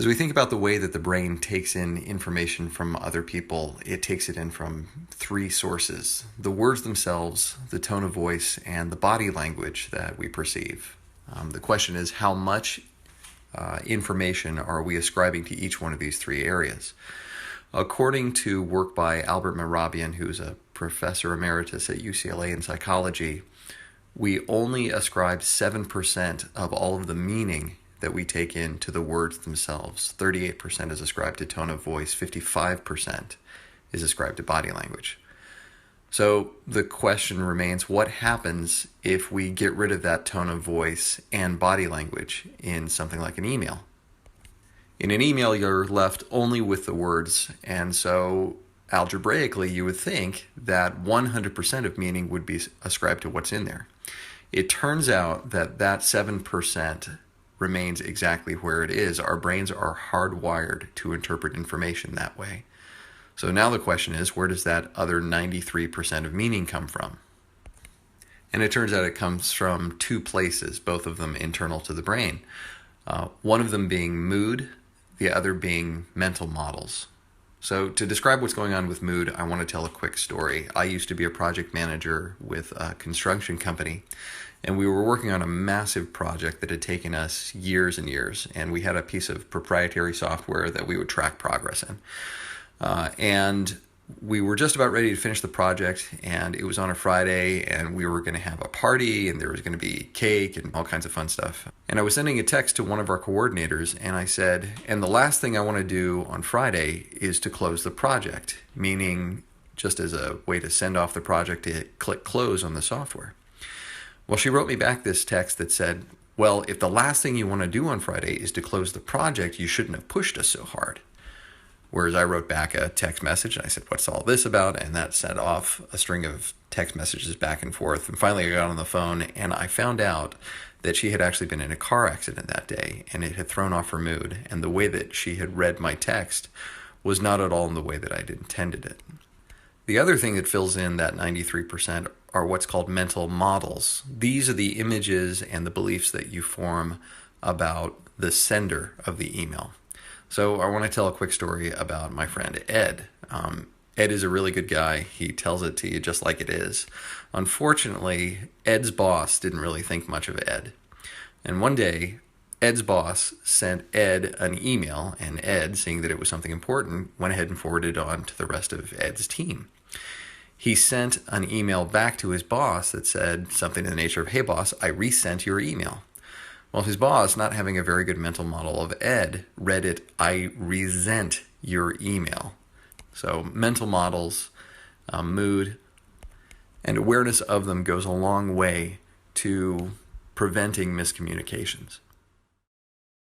As we think about the way that the brain takes in information from other people, it takes it in from three sources: the words themselves, the tone of voice, and the body language that we perceive. The question is, how much information are we ascribing to each one of these three areas? According to work by Albert Mehrabian, who's a professor emeritus at UCLA in psychology, we only ascribe 7% of all of the meaning that we take in to the words themselves. 38% is ascribed to tone of voice, 55% is ascribed to body language. So the question remains, what happens if we get rid of that tone of voice and body language in something like an email? In an email, you're left only with the words, and so algebraically, you would think that 100% of meaning would be ascribed to what's in there. It turns out that 7% remains exactly where it is. Our brains are hardwired to interpret information that way. So now the question is, where does that other 93% of meaning come from? And it turns out it comes from two places, both of them internal to the brain. One of them being mood, the other being mental models. So to describe what's going on with mood, I want to tell a quick story. I used to be a project manager with a construction company, and we were working on a massive project that had taken us years and years, and we had a piece of proprietary software that we would track progress in. And we were just about ready to finish the project, and it was on a Friday, and we were going to have a party, and there was going to be cake and all kinds of fun stuff. And I was sending a text to one of our coordinators, and I said, and the last thing I want to do on Friday is to close the project, meaning just as a way to send off the project to click close on the software. Well, she wrote me back this text that said, well, if the last thing you want to do on Friday is to close the project, you shouldn't have pushed us so hard. Whereas I wrote back a text message and I said, what's all this about? And that set off a string of text messages back and forth. And finally I got on the phone and I found out that she had actually been in a car accident that day and it had thrown off her mood. And the way that she had read my text was not at all in the way that I'd intended it. The other thing that fills in that 93% are what's called mental models. These are the images and the beliefs that you form about the sender of the email. So I want to tell a quick story about my friend Ed. Ed is a really good guy. He tells it to you just like it is. Unfortunately, Ed's boss didn't really think much of Ed. And one day, Ed's boss sent Ed an email, and Ed, seeing that it was something important, went ahead and forwarded it on to the rest of Ed's team. He sent an email back to his boss that said something in the nature of, hey boss, I resent your email. Well, his boss, not having a very good mental model of Ed, read it, I resent your email. So mental models, mood, and awareness of them goes a long way to preventing miscommunications.